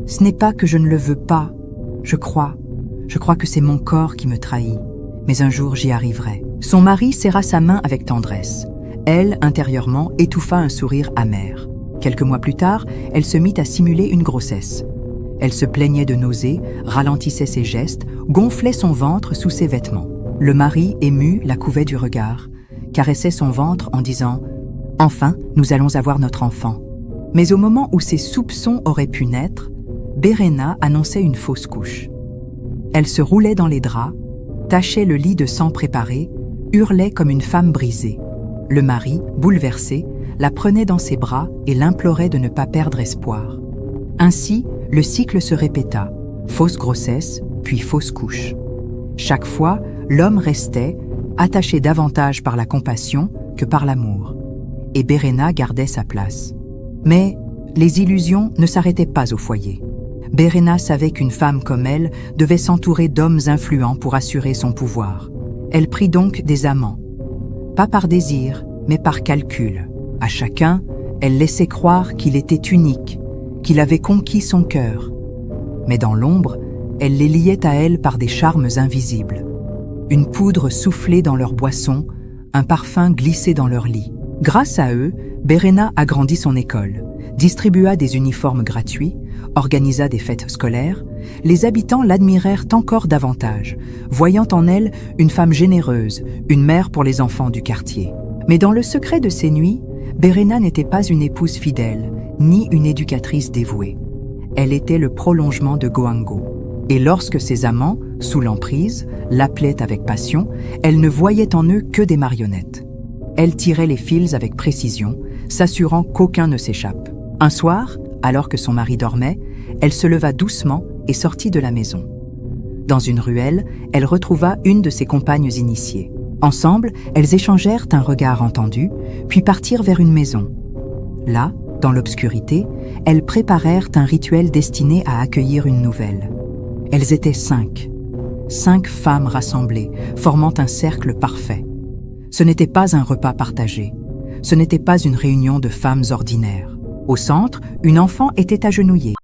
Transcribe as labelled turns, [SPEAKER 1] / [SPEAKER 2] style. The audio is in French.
[SPEAKER 1] Ce n'est pas que je ne le veux pas. Je crois que c'est mon corps qui me trahit. Mais un jour, j'y arriverai. » Son mari serra sa main avec tendresse. Elle, intérieurement, étouffa un sourire amer. Quelques mois plus tard, elle se mit à simuler une grossesse. Elle se plaignait de nausées, ralentissait ses gestes, gonflait son ventre sous ses vêtements. Le mari, ému, la couvait du regard, caressait son ventre en disant « Enfin, nous allons avoir notre enfant. » Mais au moment où ses soupçons auraient pu naître, Berena annonçait une fausse couche. Elle se roulait dans les draps, tachait le lit de sang préparé, hurlait comme une femme brisée. Le mari, bouleversé, la prenait dans ses bras et l'implorait de ne pas perdre espoir. Ainsi, le cycle se répéta, fausse grossesse, puis fausse couche. Chaque fois, l'homme restait, attaché davantage par la compassion que par l'amour. Et Berena gardait sa place. Mais les illusions ne s'arrêtaient pas au foyer. Berena savait qu'une femme comme elle devait s'entourer d'hommes influents pour assurer son pouvoir. Elle prit donc des amants. Pas par désir, mais par calcul. À chacun, elle laissait croire qu'il était unique, qu'il avait conquis son cœur. Mais dans l'ombre, elle les liait à elle par des charmes invisibles. Une poudre soufflée dans leur boisson, un parfum glissé dans leur lit. Grâce à eux, Berena agrandit son école, distribua des uniformes gratuits, organisa des fêtes scolaires. Les habitants l'admirèrent encore davantage, voyant en elle une femme généreuse, une mère pour les enfants du quartier. Mais dans le secret de ses nuits, Berena n'était pas une épouse fidèle, ni une éducatrice dévouée. Elle était le prolongement de Goango. Et lorsque ses amants, sous l'emprise, l'appelaient avec passion, elle ne voyait en eux que des marionnettes. Elle tirait les fils avec précision, s'assurant qu'aucun ne s'échappe. Un soir, alors que son mari dormait, elle se leva doucement et sortit de la maison. Dans une ruelle, elle retrouva une de ses compagnes initiées. Ensemble, elles échangèrent un regard entendu, puis partirent vers une maison. Là, dans l'obscurité, elles préparèrent un rituel destiné à accueillir une nouvelle. Elles étaient 5 femmes rassemblées, formant un cercle parfait. Ce n'était pas un repas partagé, ce n'était pas une réunion de femmes ordinaires. Au centre, une enfant était agenouillée.